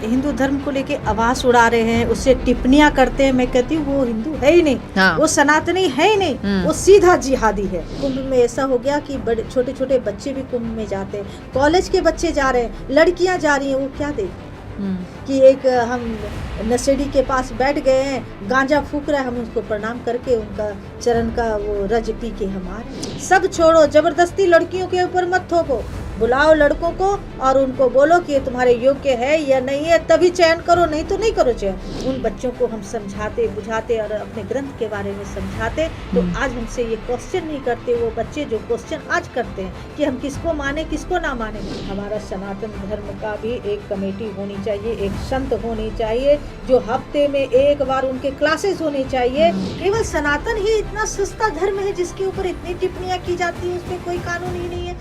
हिंदू धर्म को लेके आवाज उड़ा रहे हैं, उससे टिप्पणियां करते हैं, मैं कहती हूँ वो हिंदू है ही नहीं। हाँ। वो सनातनी है ही नहीं, वो सीधा जिहादी है। कुंभ में ऐसा हो गया कि बड़े छोटे छोटे बच्चे भी कुंभ में जाते हैं, कॉलेज के बच्चे जा रहे हैं, लड़कियां जा रही हैं। वो क्या देख कि एक हम नशेड़ी के पास बैठ गए हैं, गांजा फूक रहा है, हम उसको प्रणाम करके उनका चरण का वो रज पी के हम आ रहे हैं। सब छोड़ो, जबरदस्ती लड़कियों के ऊपर मत थोपो, बुलाओ लड़कों को और उनको बोलो कि ये तुम्हारे योग्य है या नहीं है, तभी चयन करो, नहीं तो नहीं करो चयन। उन बच्चों को हम समझाते बुझाते और अपने ग्रंथ के बारे में समझाते तो आज हमसे ये क्वेश्चन नहीं करते। वो बच्चे जो क्वेश्चन आज करते हैं कि हम किसको माने किसको ना माने। हमारा सनातन धर्म का भी एक कमेटी होनी चाहिए, एक संत होनी चाहिए जो हफ्ते में एक बार उनके क्लासेस होने चाहिए। केवल सनातन ही इतना सस्ता धर्म है जिसके ऊपर इतनी टिप्पणियां की जाती है, उसमें कोई कानून ही नहीं है।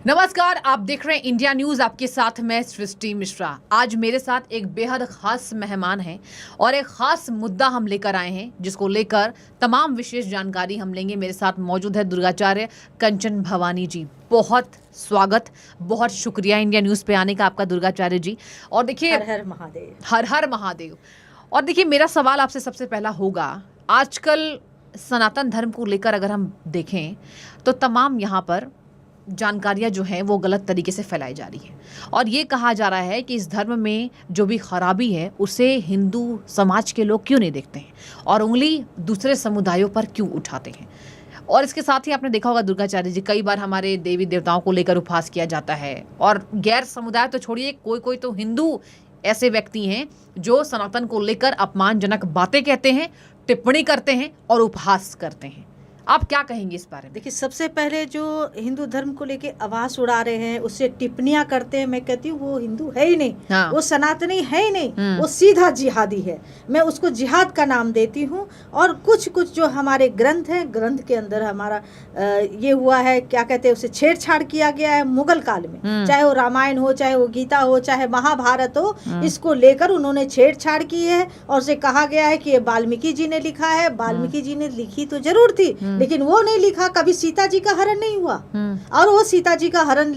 नमस्कार, आप देख रहे हैं इंडिया न्यूज। आपके साथ मैं सृष्टि मिश्रा। आज मेरे साथ एक बेहद खास मेहमान हैं और एक खास मुद्दा हम लेकर आए हैं जिसको लेकर तमाम विशेष जानकारी हम लेंगे। मेरे साथ मौजूद है दुर्गाचार्य कंचन भवानी जी। बहुत स्वागत, बहुत शुक्रिया इंडिया न्यूज पे आने का आपका दुर्गाचार्य जी। और देखिए, हर हर महादेव, हर हर महादेव। और देखिए, मेरा सवाल आपसे सबसे पहला होगा, आजकल सनातन धर्म को लेकर अगर हम देखें तो तमाम यहाँ पर जानकारियां जो हैं वो गलत तरीके से फैलाई जा रही है और ये कहा जा रहा है कि इस धर्म में जो भी खराबी है उसे हिंदू समाज के लोग क्यों नहीं देखते हैं और उंगली दूसरे समुदायों पर क्यों उठाते हैं। और इसके साथ ही आपने देखा होगा दुर्गाचार्य जी, कई बार हमारे देवी देवताओं को लेकर उपहास किया जाता है और गैर समुदाय तो छोड़िए, कोई कोई तो हिंदू ऐसे व्यक्ति हैं जो सनातन को लेकर अपमानजनक बातें कहते हैं, टिप्पणी करते हैं और उपहास करते हैं। आप क्या कहेंगे इस बारे में? देखिए, सबसे पहले जो हिंदू धर्म को लेके आवाज उड़ा रहे हैं, उससे टिप्पणियां करते हैं, मैं कहती हूँ वो हिंदू है ही नहीं। हाँ। वो सनातनी है ही नहीं, वो सीधा जिहादी है। मैं उसको जिहाद का नाम देती हूँ। और कुछ कुछ जो हमारे ग्रंथ हैं, ग्रंथ के अंदर हमारा ये हुआ है, क्या कहते हैं, उसे छेड़छाड़ किया गया है मुगल काल में। चाहे वो रामायण हो, चाहे वो गीता हो, चाहे महाभारत हो, इसको लेकर उन्होंने छेड़छाड़ की है और उसे कहा गया है कि ये वाल्मीकि जी ने लिखा है। वाल्मीकि जी ने लिखी तो जरूर थी, लेकिन वो नहीं लिखा, कभी सीता जी का हरण नहीं हुआ और वो सीता जी का हरण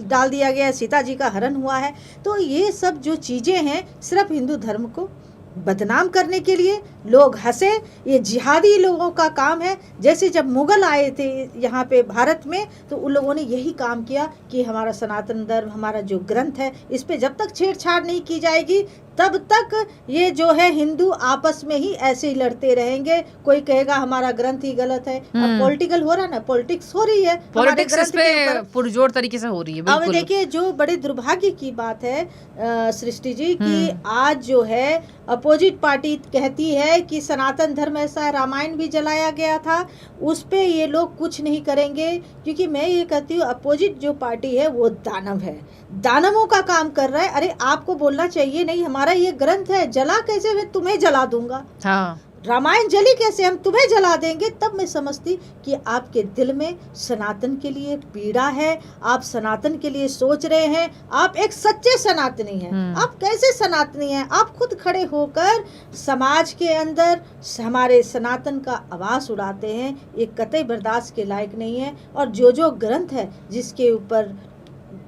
डाल दिया गया, सीता जी का हरण हुआ है। तो ये सब जो चीजें हैं सिर्फ हिंदू धर्म को बदनाम करने के लिए लोग हंसे, ये जिहादी लोगों का काम है। जैसे जब मुगल आए थे यहाँ पे भारत में तो उन लोगों ने यही काम किया कि हमारा सनातन धर्म, हमारा जो ग्रंथ है, इस पे जब तक छेड़छाड़ नहीं की जाएगी तब तक ये जो है हिंदू आपस में ही ऐसे ही लड़ते रहेंगे। कोई कहेगा हमारा ग्रंथ ही गलत है। अब पॉलिटिकल हो रहा है ना, पॉलिटिक्स हो रही है, पॉलिटिक्स इस पे पुरजोर तरीके से हो रही है। अब देखिए, जो बड़े दुर्भाग्य की बात है सृष्टि जी कि आज जो है अपोजिट पार्टी कहती है कि सनातन धर्म ऐसा है, रामायण भी जलाया गया था, उस पे ये लोग कुछ नहीं करेंगे। क्योंकि मैं ये कहती हूँ अपोजिट जो पार्टी है वो दानव है, दानवों का काम कर रहा है। अरे आपको बोलना चाहिए नहीं, हमारा ये ग्रंथ है, जला कैसे, मैं तुम्हें जला दूंगा। हाँ, रामायण जली कैसे, हम तुम्हें जला देंगे। तब मैं समझती कि आपके दिल में सनातन के लिए पीड़ा है, आप सनातन के लिए सोच रहे हैं, आप एक सच्चे सनातनी हैं। आप कैसे सनातनी हैं? आप खुद खड़े होकर समाज के अंदर हमारे सनातन का आवाज उड़ाते हैं, ये कतई बर्दाश्त के लायक नहीं है। और जो जो ग्रंथ है जिसके ऊपर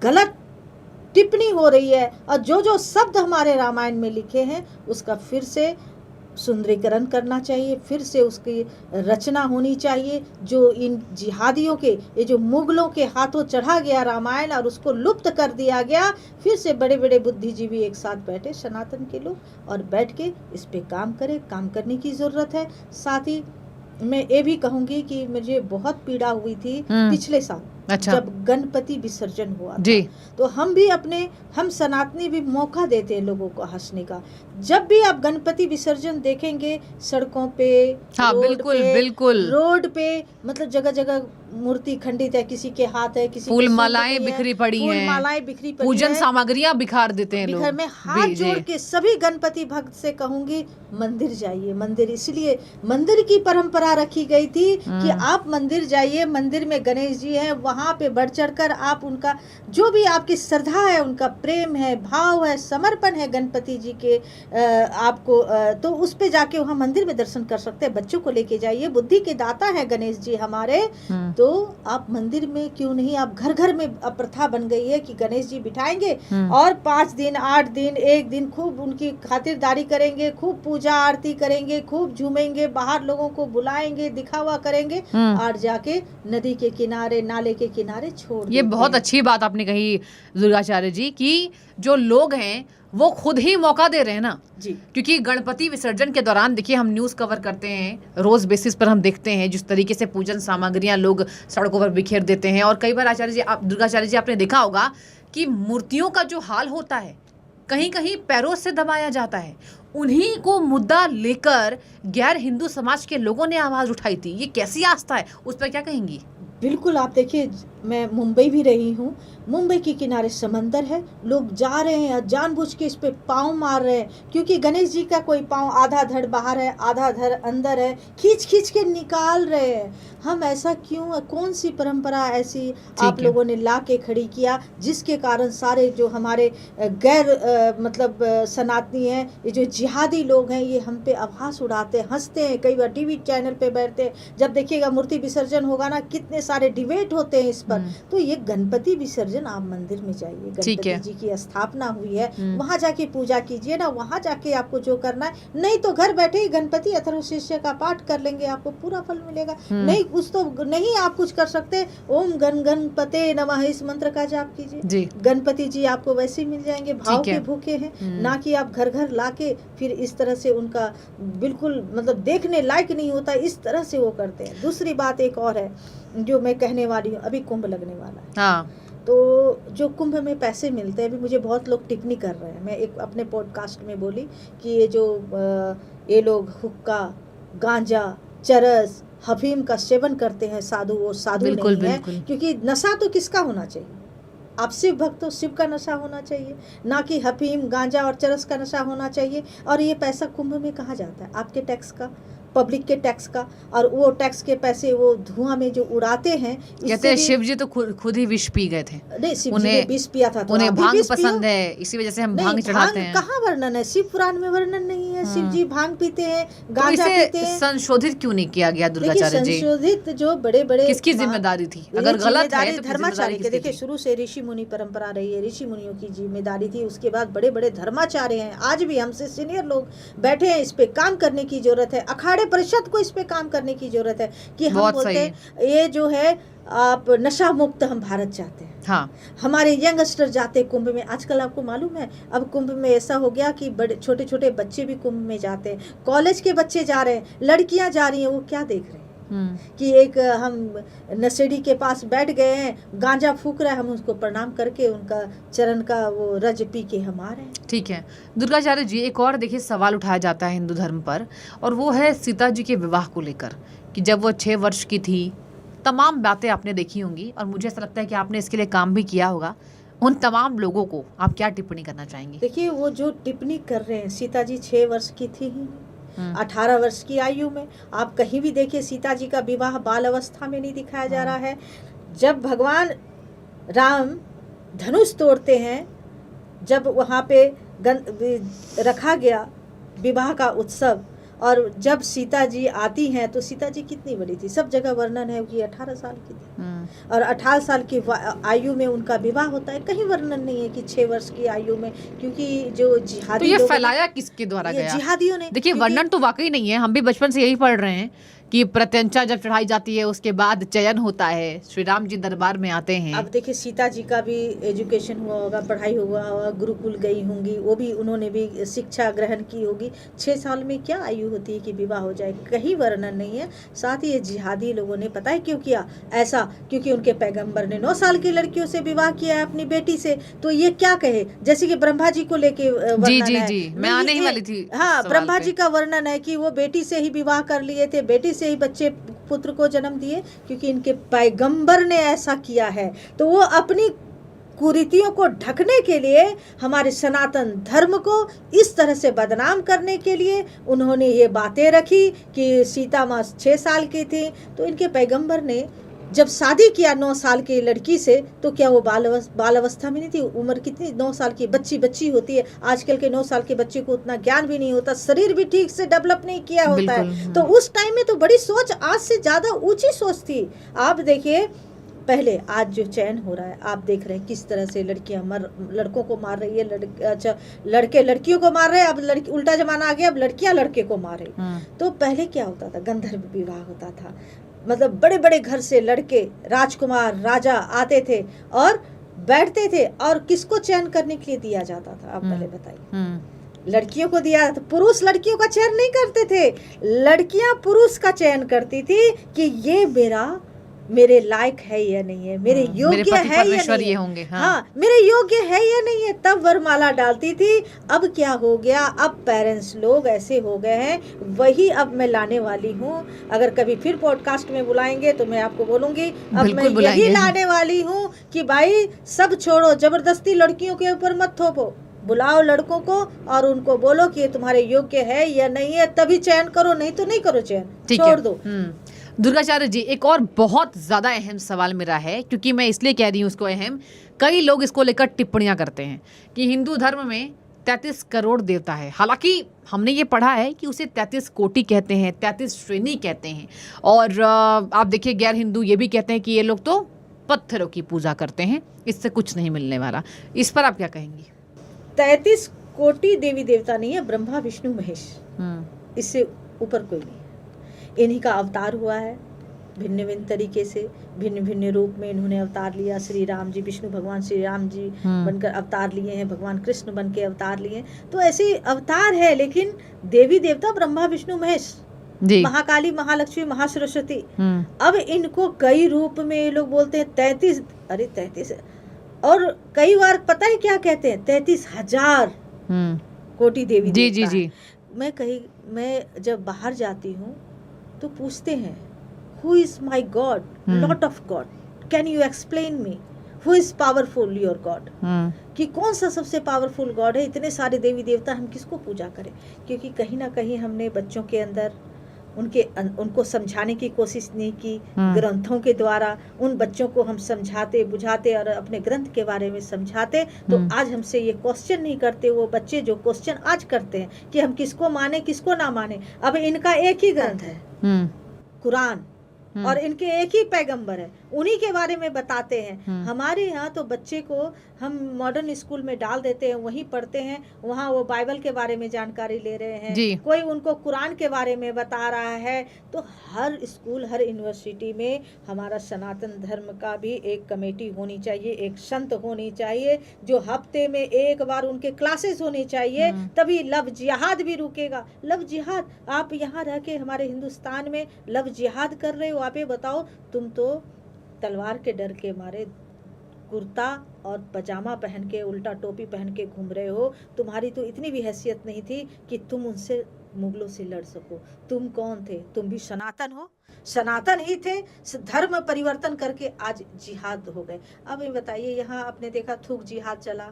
गलत टिप्पणी हो रही है और जो जो शब्द हमारे रामायण में लिखे हैं उसका फिर से सुंदरीकरण करना चाहिए, फिर से उसकी रचना होनी चाहिए। जो इन जिहादियों के, ये जो मुगलों के हाथों चढ़ा गया रामायण और उसको लुप्त कर दिया गया, फिर से बड़े बड़े बुद्धिजीवी एक साथ बैठे सनातन के लोग और बैठ के इस पे काम करें। काम करने की जरूरत है। साथ ही मैं ये भी कहूँगी कि मुझे बहुत पीड़ा हुई थी पिछले साल। अच्छा। जब गणपति विसर्जन हुआ था, तो हम सनातनी भी मौका देते हैं लोगों को हंसने का। जब भी आप गणपति विसर्जन देखेंगे सड़कों पे, हाँ, बिल्कुल रोड पे, मतलब जगह जगह मूर्ति खंडित है, किसी के हाथ है, किसी फूल मालाएं बिखरी पड़ी हैं, मालाएं बिखरी पड़ी, पूजन सामग्रियां बिखार देते हैं लोग। मैं हाथ जोड़ के सभी गणपति भक्त से कहूंगी, मंदिर जाइए। मंदिर इसलिए मंदिर की परंपरा रखी गई थी कि आप मंदिर जाइए, मंदिर में गणेश जी हैं, वहाँ पे बढ़ चढ़कर आप उनका जो भी आपकी श्रद्धा है, उनका प्रेम है, भाव है, समर्पण है गणपति जी के आपको, तो उस पे जाके वहाँ मंदिर में दर्शन कर सकते हैं। बच्चों को लेके जाइए, बुद्धि के दाता है गणेश जी हमारे, तो आप मंदिर में क्यों नहीं, आप घर घर में अब प्रथा बन गई है कि गणेश जी बिठाएंगे और 5 दिन 8 दिन 1 दिन खूब उनकी खातिरदारी करेंगे, खूब पूजा आरती करेंगे, खूब झूमेंगे, बाहर लोगों को बुलाएंगे, दिखावा करेंगे और जाके नदी के किनारे नाले के किनारे छोड़ ये बहुत अच्छी बात आपने कही दुर्गाचार्य जी कि जो लोग हैं वो खुद ही मौका दे रहे हैं ना जी। क्योंकि गणपति विसर्जन के दौरान देखिए हम न्यूज़ कवर करते हैं, रोज बेसिस पर हम देखते हैं जिस तरीके से पूजन सामग्रियां लोग सड़कों पर बिखेर देते हैं। और कई बार आचार्य जी, आप दुर्गाचार्य जी आपने देखा होगा कि मूर्तियों का जो हाल होता है कहीं कहीं पैरों से दबाया जाता है। उन्हीं को मुद्दा लेकर गैर हिंदू समाज के लोगों ने आवाज उठाई थी। ये कैसी आस्था है, उस पर क्या कहेंगी? बिल्कुल, आप देखिए, मैं मुंबई भी रही हूँ, मुंबई के किनारे समंदर है, लोग जा रहे हैं जानबूझ के इस पे पाँव मार रहे हैं क्योंकि गणेश जी का कोई पाँव आधा धड़ बाहर है आधा धड़ अंदर है, खींच खींच के निकाल रहे हैं। हम ऐसा क्यों, कौन सी परंपरा ऐसी आप लोगों ने ला के खड़ी किया जिसके कारण सारे जो हमारे गैर मतलब सनातनी हैं, ये जो जिहादी लोग हैं, ये हम पे आभास उड़ाते हैं, हंसते हैं, कई बार टीवी चैनल पे बैठते हैं। जब देखिएगा मूर्ति विसर्जन होगा ना, कितने सारे डिबेट होते हैं इस पर। तो ये गणपति विसर्जन आप मंदिर में जाइए, गणपति जी की स्थापना हुई है, वहां जाके पूजा कीजिए ना, वहां जाके आपको जो करना है, नहीं तो घर बैठे ही गणपति अथर्वशीर्ष का पाठ कर लेंगे, आपको पूरा फल मिलेगा। नहीं कुछ तो नहीं आप कुछ कर सकते, ओम गण गणपते नमः इस मंत्र का जाप कीजिए, गणपति जी आपको वैसे ही मिल जाएंगे। भाव के भूखे हैं, ना कि आप घर घर लाके फिर इस तरह से उनका बिल्कुल मतलब देखने लायक नहीं होता, इस तरह से वो करते हैं। दूसरी बात एक और है जो मैं कहने वाली हूँ, अभी कुंभ लगने वाला है। हाँ। तो जो कुंभ में पैसे मिलते हैं, अभी मुझे बहुत लोग टिप्पणी कर रहे हैं, मैं एक अपने पॉडकास्ट में बोली कि ये जो ये लोग हुक्का, गांजा, चरस, हफीम का सेवन करते हैं साधु, वो साधु नहीं है, क्योंकि नशा तो किसका होना चाहिए? आप शिव भक्त हो, शिव का नशा होना चाहिए, ना कि हफीम, गांजा और चरस का नशा होना चाहिए। और ये पैसा कुंभ में कहाँ जाता है? आपके टैक्स का, पब्लिक के टैक्स का, और वो टैक्स के पैसे वो धुआं में जो उड़ाते हैं। कहते हैं शिव जी तो खुद ही विष पी गए थे। नहीं, शिव जी ने विष पिया था, तो उन्हें भांग पसंद है, इसी वजह से हम भांग चढ़ाते हैं। कहाँ वर्णन है? शिव पुराण में वर्णन नहीं है। शिव जी भांग पीते हैं, गांजा पीते हैं। संशोधित क्यों नहीं किया गया दुर्गाचार्य जी? संशोधित जो बड़े बड़े, किसकी जिम्मेदारी थी? अगर गलत है तो धर्माचार्य की। देखिए, शुरू से ऋषि मुनि परंपरा रही है, ऋषि मुनियों की जिम्मेदारी थी। उसके बाद बड़े बड़े धर्माचार्य हैं, आज भी हमसे सीनियर लोग बैठे हैं। इस पे काम करने की जरूरत है, अखाड़े परिषद को इस पे काम करने की जरूरत है कि हम बोलते हैं ये जो है आप नशा मुक्त हम भारत चाहते हैं। हाँ। हमारे यंगस्टर जाते कुंभ में। आजकल आपको मालूम है, अब कुंभ में ऐसा हो गया कि बड़े छोटे छोटे बच्चे भी कुंभ में जाते हैं, कॉलेज के बच्चे जा रहे हैं, लड़कियां जा रही हैं। वो क्या देख रहे हैं कि एक हम नशेड़ी के पास बैठ गए हैं, गांजा फूक रहा है, हम उसको प्रणाम करके उनका चरण का वो रज पी के हम आ रहे हैं। ठीक है दुर्गाचार्य जी, एक और देखिए सवाल उठाया जाता है हिंदू धर्म पर, और वो है सीता जी के विवाह को लेकर कि जब वो 6 वर्ष की थी, तमाम बातें आपने देखी होंगी और मुझे ऐसा लगता है कि आपने इसके लिए काम भी किया होगा। उन तमाम लोगों को आप क्या टिप्पणी करना चाहेंगे? देखिए, वो जो टिप्पणी कर रहे हैं, सीता जी 6 वर्ष की थी ही, 18 वर्ष की आयु में। आप कहीं भी देखिए सीता जी का विवाह बाल अवस्था में नहीं दिखाया जा रहा है। जब भगवान राम धनुष तोड़ते हैं, जब वहाँ पे रखा गया विवाह का उत्सव, और जब सीता जी आती हैं तो सीता जी कितनी बड़ी थी? सब जगह वर्णन है कि 18 साल की थी, और 18 साल की आयु में उनका विवाह होता है। कहीं वर्णन नहीं है कि 6 वर्ष की आयु में, क्योंकि जो जिहादी तो ये फैलाया किसके द्वारा गया? जिहादियों ने। देखिए, वर्णन तो वाकई नहीं है, हम भी बचपन से यही पढ़ रहे हैं कि प्रत्यंचा जब चढ़ाई जाती है उसके बाद चयन होता है, श्री राम जी दरबार में आते हैं। अब देखिए, सीता जी का भी एजुकेशन हुआ होगा, पढ़ाई हुआ होगा, गुरुकुल गई होंगी, वो भी उन्होंने भी शिक्षा ग्रहण की होगी। 6 साल में क्या आयु होती है कि विवाह हो जाए? कहीं वर्णन नहीं है। साथ ही ये जिहादी लोगों ने पता है क्यों किया ऐसा? क्योंकि उनके पैगंबर ने 9 साल की लड़कियों से विवाह किया है अपनी बेटी से। तो ये क्या कहे, जैसे कि ब्रह्मा जी को लेके वर्णन है। जी, मैं आने ही वाली थी। हाँ, ब्रह्मा जी का वर्णन है कि वो बेटी से ही विवाह कर लिए थे, बेटी से ही बच्चे पुत्र को जन्म दिए, क्योंकि इनके पैगंबर ने ऐसा किया है। तो वो अपनी कुरीतियों को ढकने के लिए, हमारे सनातन धर्म को इस तरह से बदनाम करने के लिए उन्होंने ये बातें रखी कि सीता माँ 6 साल की थी। तो इनके पैगंबर ने जब शादी किया 9 साल की लड़की से, तो क्या वो बाल अवस्था में नहीं थी? उम्र कितनी, 9 साल की बच्ची होती है। आजकल के 9 साल के बच्चे को उतना ज्ञान भी नहीं होता, शरीर भी ठीक से डेवलप नहीं किया होता है। तो उस टाइम में तो बड़ी सोच, आज से ज्यादा ऊंची सोच थी। आप देखिए पहले, आज जो चयन हो रहा है, आप देख रहे हैं किस तरह से लड़कियां लड़कों को मार रही है, लड़के लड़कियों को मार रहे हैं। अब उल्टा जमाना आ गया, अब लड़कियां लड़के को मार रही। तो पहले क्या होता था? गंधर्व विवाह होता था, मतलब बड़े बड़े घर से लड़के, राजकुमार, राजा आते थे और बैठते थे, और किसको चयन करने के लिए दिया जाता था? आप पहले बताइए। लड़कियों को दिया था। पुरुष लड़कियों का चयन नहीं करते थे, लड़कियां पुरुष का चयन करती थी कि ये मेरे लायक है या नहीं है, मेरे योग्य है या नहीं है, हाँ मेरे योग्य है या नहीं है, तब वरमाला डालती थी। अब क्या हो गया? अब पेरेंट्स लोग ऐसे हो गए हैं, वही अब मैं लाने वाली हूँ। अगर कभी फिर पॉडकास्ट में बुलाएंगे तो मैं आपको बोलूंगी, अब मैं यही लाने वाली हूँ कि भाई सब छोड़ो, जबरदस्ती लड़कियों के ऊपर मत थोपो, बुलाओ लड़कों को और उनको बोलो कि ये तुम्हारे योग्य है या नहीं है, तभी चयन करो, नहीं तो नहीं करो चयन, छोड़ दो। दुर्गाचार्य जी, एक और बहुत ज्यादा अहम सवाल मेरा है, क्योंकि मैं इसलिए कह रही हूँ उसको अहम, कई लोग इसको लेकर टिप्पणियां करते हैं कि हिंदू धर्म में 33 करोड़ देवता है। हालांकि हमने ये पढ़ा है कि उसे 33 कोटि कहते हैं, 33 श्रेणी कहते हैं। और आप देखिए, गैर हिंदू ये भी कहते हैं कि ये लोग तो पत्थरों की पूजा करते हैं, इससे कुछ नहीं मिलने वाला। इस पर आप क्या कहेंगी? 33 कोटि देवी देवता नहीं है, ब्रह्मा विष्णु महेश, इससे ऊपर कोई नहीं। इन्हीं का अवतार हुआ है, भिन्न भिन्न तरीके से, भिन्न भिन्न रूप में इन्होंने अवतार लिया। श्री राम जी, विष्णु भगवान श्री राम जी बनकर अवतार लिए हैं, भगवान कृष्ण बन के अवतार लिए हैं। तो ऐसे अवतार है, लेकिन देवी देवता ब्रह्मा विष्णु महेश, महाकाली, महालक्ष्मी, महासरस्वती। अब इनको कई रूप में ये लोग बोलते हैं 33, अरे 33, और कई बार पता है क्या कहते हैं? 33,000 कोटि देवी देवता। जी। मैं जब बाहर जाती हूँ तो पूछते हैं, who is my God, lot of God, can you explain me who is powerful your God, कि कौन सा सबसे पावरफुल गॉड है? इतने सारे देवी देवता, हम किसको पूजा करें? क्योंकि कहीं ना कहीं हमने बच्चों के अंदर उनको समझाने की कोशिश नहीं की। ग्रंथों के द्वारा उन बच्चों को हम समझाते बुझाते और अपने ग्रंथ के बारे में समझाते, तो आज हमसे ये क्वेश्चन नहीं करते वो बच्चे, जो क्वेश्चन आज करते हैं कि हम किसको माने किसको ना माने। अब इनका एक ही ग्रंथ है, कुरान, और इनके एक ही पैगंबर है, उन्हीं के बारे में बताते हैं। हमारे यहाँ तो बच्चे को हम मॉडर्न स्कूल में डाल देते हैं, वहीं पढ़ते हैं, वहाँ वो बाइबल के बारे में जानकारी ले रहे हैं, कोई उनको कुरान के बारे में बता रहा है। तो हर स्कूल, हर यूनिवर्सिटी में हमारा सनातन धर्म का भी एक कमेटी होनी चाहिए, एक संत होनी चाहिए, जो हफ्ते में एक बार उनके क्लासेस होनी चाहिए, तभी लव जिहाद भी रुकेगा। लव जिहाद, आप यहाँ रह के हमारे हिंदुस्तान में लव जिहाद कर रहे हो? आप ये बताओ, तुम तो तलवार के डर के मारे कुर्ता और पजामा पहन के, उल्टा टोपी पहन के घूम रहे हो। तुम्हारी तो इतनी भी हैसियत नहीं थी कि तुम उनसे, मुगलों से लड़ सको। तुम कौन थे? तुम भी सनातन हो, सनातन ही थे, धर्म परिवर्तन करके आज जिहाद हो गए। अब ये बताइए, यहाँ आपने देखा थूक जिहाद चला,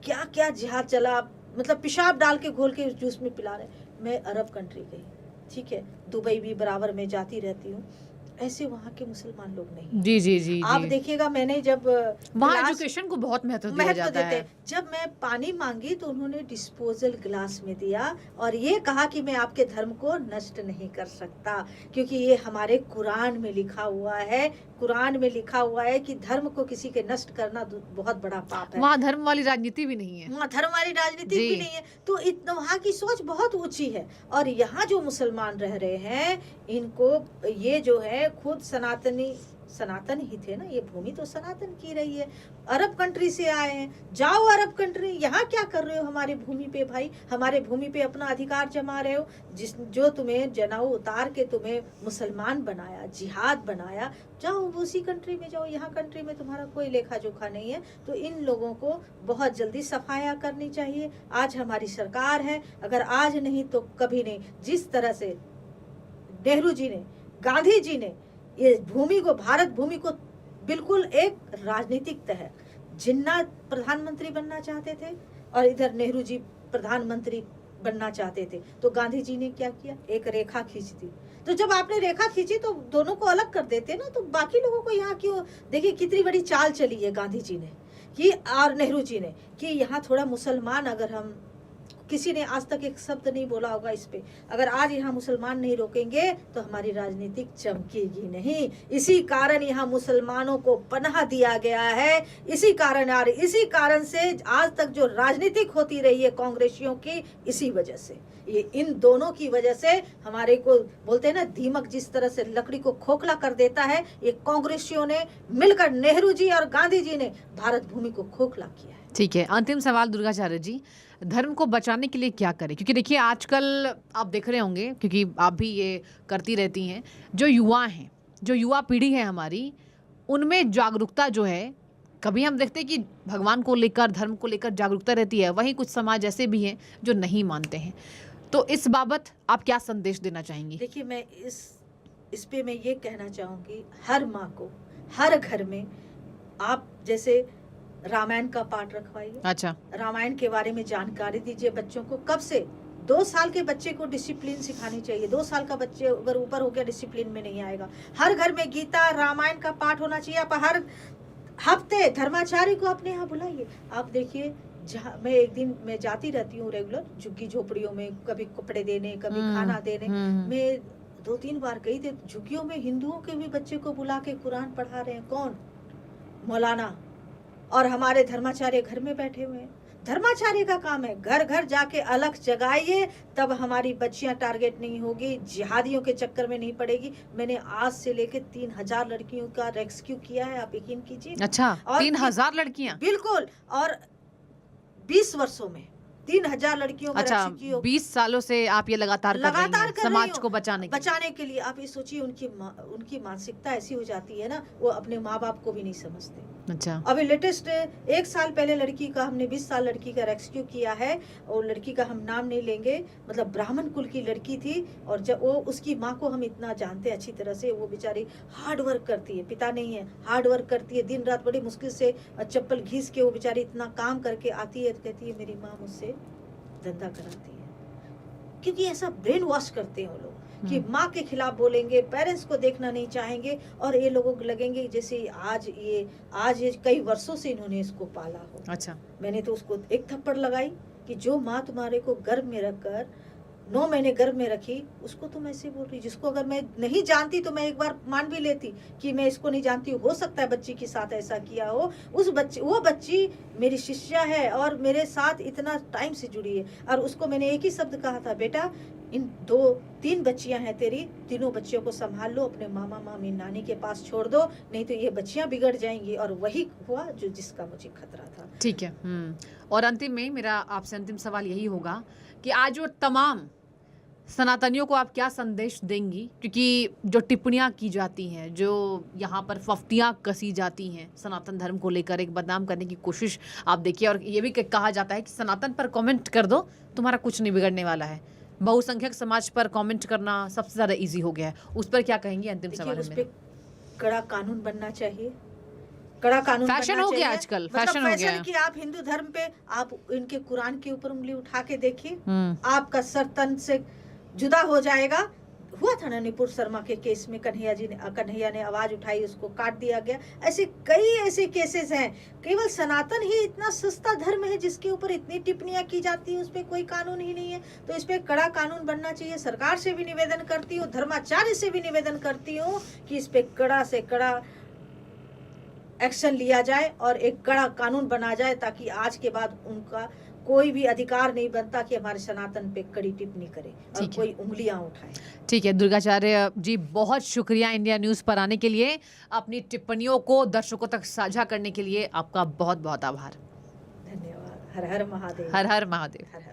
क्या क्या जिहाद चला, मतलब पेशाब डाल के घोल के जूस में पिला रहे। मैं अरब कंट्री गई, ठीक है, दुबई भी बराबर में जाती रहती हूँ, ऐसे वहाँ के मुसलमान लोग नहीं। जी। आप देखिएगा, मैंने जब वहाँ एजुकेशन को बहुत महत्व दिया जाता है। जब मैं पानी मांगी तो उन्होंने डिस्पोजल ग्लास में दिया और ये कहा कि मैं आपके धर्म को नष्ट नहीं कर सकता, क्योंकि ये हमारे कुरान में लिखा हुआ है। कुरान में लिखा हुआ है कि धर्म को किसी के नष्ट करना बहुत बड़ा पाप है। वहाँ धर्म वाली राजनीति भी नहीं है, वहाँ धर्म वाली राजनीति भी नहीं है। तो इतना वहाँ की सोच बहुत ऊंची है। और यहाँ जो मुसलमान रह रहे हैं, इनको ये जो है खुद सनातन ही थे ना, ये भूमि तो सनातन की रही है। अरब कंट्री से आए हैं, जाओ अरब कंट्री, यहाँ क्या कर रहे हो हमारी भूमि पे भाई? हमारे भूमि पे अपना अधिकार जमा रहे हो। जो तुम्हें जनाऊ उतार के तुम्हें मुसलमान बनाया, जिहाद बनाया, जाओ उसी कंट्री में जाओ। यहाँ कंट्री में तुम्हारा कोई लेखा जोखा नहीं है। तो इन लोगों को बहुत जल्दी सफाया करनी चाहिए। आज हमारी सरकार है, अगर आज नहीं तो कभी नहीं। जिस तरह से नेहरू जी ने, गांधी जी ने ये भूमि को, भारत भूमि को बिल्कुल एक राजनीतिक तह, जिन्ना प्रधानमंत्री बनना चाहते थे और इधर नेहरू जी प्रधानमंत्री बनना चाहते थे, तो गांधी जी ने क्या किया? एक रेखा खींच दी, तो जब आपने रेखा खींची तो दोनों को अलग कर देते ना, तो बाकी लोगों को यहाँ क्यों? देखिए कितनी बड़ी चाल चली है गांधी जी ने कि और नेहरू जी ने कि यहाँ थोड़ा मुसलमान, अगर हम, किसी ने आज तक एक शब्द नहीं बोला होगा इस पे, अगर आज यहाँ मुसलमान नहीं रोकेंगे तो हमारी राजनीतिक चमकेगी नहीं। इसी कारण यहाँ मुसलमानों को पनाह दिया गया है, इसी कारण से आज तक जो राजनीतिक होती रही है कांग्रेसियों की, इसी वजह से, ये इन दोनों की वजह से हमारे को बोलते हैं ना, दीमक जिस तरह से लकड़ी को खोखला कर देता है, ये कांग्रेसियों ने मिलकर, नेहरू जी और गांधी जी ने भारत भूमि को खोखला किया है। ठीक है, अंतिम सवाल दुर्गाचार्य जी, धर्म को बचाने के लिए क्या करें? क्योंकि देखिए आजकल आप देख रहे होंगे, क्योंकि आप भी ये करती रहती हैं, जो युवा हैं, जो युवा पीढ़ी है हमारी, उनमें जागरूकता जो है, कभी हम देखते हैं कि भगवान को लेकर, धर्म को लेकर जागरूकता रहती है, वहीं कुछ समाज ऐसे भी हैं जो नहीं मानते हैं। तो इस बाबत आप क्या संदेश देना चाहेंगी? देखिए मैं इस पे मैं ये कहना चाहूँगी, हर माँ को हर घर में आप जैसे रामायण का पाठ रखवाइए। अच्छा, रामायण के बारे में जानकारी दीजिए बच्चों को। कब से? 2 साल के बच्चे को डिसिप्लिन सिखानी चाहिए। 2 साल का बच्चे अगर ऊपर हो गया, डिसिप्लिन में नहीं आएगा। हर घर में गीता रामायण का पाठ होना चाहिए। आप हर हफ्ते धर्माचार्य को अपने यहाँ बुलाइए। आप देखिए, जहाँ मैं एक दिन मैं जाती रहती हूँ रेगुलर झुग्गी झोपड़ियों में, कभी कपड़े देने, कभी खाना देने। मैं 2-3 बार गई थी झुग्गियों में, हिंदुओं के भी बच्चे को बुला के कुरान पढ़ा रहे हैं। कौन? मौलाना। और हमारे धर्माचार्य घर में बैठे हुए हैं। धर्माचार्य का काम है घर घर जाके अलग जगाइए, तब हमारी बच्चियां टारगेट नहीं होगी, जिहादियों के चक्कर में नहीं पड़ेगी। मैंने आज से लेके 3000 लड़कियों का रेस्क्यू किया है, आप यकीन कीजिए। अच्छा, 3000 लड़कियां? बिल्कुल। और 20 वर्षों में 3000 लड़कियों का अच्छा, रेस्क्यू किया। 20 सालों से आप ये लगातार कर समाज को बचाने के लिए। आप ये सोचिए, उनकी मानसिकता ऐसी हो जाती है ना, वो अपने माँ बाप को भी नहीं समझते। अच्छा, अभी लेटेस्ट 1 साल पहले लड़की का, हमने 20 साल लड़की का रेस्क्यू किया है, और लड़की का हम नाम नहीं लेंगे, मतलब ब्राह्मण कुल की लड़की थी। और जब वो, उसकी माँ को हम इतना जानते हैं अच्छी तरह से, वो बेचारी हार्ड वर्क करती है, पिता नहीं है, हार्ड वर्क करती है, दिन रात बड़ी मुश्किल से चप्पल घीस के वो बेचारी इतना काम करके आती है। तो कहती है मेरी माँ मुझसे धंधा कराती है, क्योंकि ऐसा ब्रेन वॉश करते हैं वो लोग कि माँ के खिलाफ बोलेंगे, पेरेंट्स को देखना नहीं चाहेंगे, और ये लोगों को लगेंगे जैसे आज ये कई वर्षों से इन्होंने इसको पाला हो। अच्छा, मैंने तो उसको एक थप्पड़ लगाई कि जो माँ तुम्हारे को गर्भ में रखकर 9 महीने गर्भ में रखी, उसको तुम ऐसे बोल रही, जिसको अगर मैं नहीं जानती तो मैं एक बार मान भी लेती कि मैं इसको नहीं जानती, हो सकता है बच्ची के साथ ऐसा किया हो। वो बच्ची मेरी शिष्या है और मेरे साथ इतना टाइम से जुड़ी है। और उसको मैंने एक ही शब्द कहा था, बेटा इन 2-3 बच्चियां हैं तेरी, तीनों बच्चियों को संभाल लो, अपने मामा मामी नानी के पास छोड़ दो, नहीं तो ये बच्चियां बिगड़ जाएंगी। और वही हुआ जो जिसका मुझे खतरा था। ठीक है। और अंतिम में मेरा आपसे अंतिम सवाल यही होगा कि आज जो तमाम सनातनियों को आप क्या संदेश देंगी? क्योंकि जो टिप्पणियां की जाती हैं, जो यहाँ पर फफ्तियां कसी जाती हैं सनातन धर्म को लेकर, एक बदनाम करने की कोशिश आप देखिए, और ये भी कहा जाता है कि सनातन पर कमेंट कर दो, तुम्हारा कुछ नहीं बिगड़ने वाला है। बहुसंख्यक समाज पर कमेंट करना सबसे ज्यादा इजी हो गया है, उस पर क्या कहेंगी? अंतिम सवाल उस पे कड़ा कानून बनना चाहिए, कड़ा कानून। फैशन हो गया आजकल, फैशन हो गया कि आप हिंदू धर्म पे आप इनके कुरान के ऊपर उंगली उठा के देखिए, आपका सर तन से जुदा हो जाएगा। हुआ था ना निपुर शर्मा के केस में, कन्हैया ने आवाज उठाई, उसको काट दिया गया। ऐसे कई ऐसे केसेस हैं। केवल सनातन ही इतना सस्ता धर्म है जिसके ऊपर इतनी टिप्पणियां की जाती है, उस पर कोई कानून ही नहीं है। तो इस पे कड़ा कानून बनना चाहिए। सरकार से भी निवेदन करती हूँ, धर्माचार्य से भी निवेदन करती हूँ कि इस पे कड़ा से कड़ा एक्शन लिया जाए और एक कड़ा कानून बना जाए, ताकि आज के बाद उनका कोई भी अधिकार नहीं बनता कि हमारे सनातन पे कड़ी टिप्पणी करे और कोई उंगलियां उठाए। ठीक है दुर्गाचार्य जी, बहुत शुक्रिया इंडिया न्यूज़ पर आने के लिए, अपनी टिप्पणियों को दर्शकों तक साझा करने के लिए आपका बहुत बहुत आभार। धन्यवाद। हर हर महादेव। हर हर महादेव। हर हर।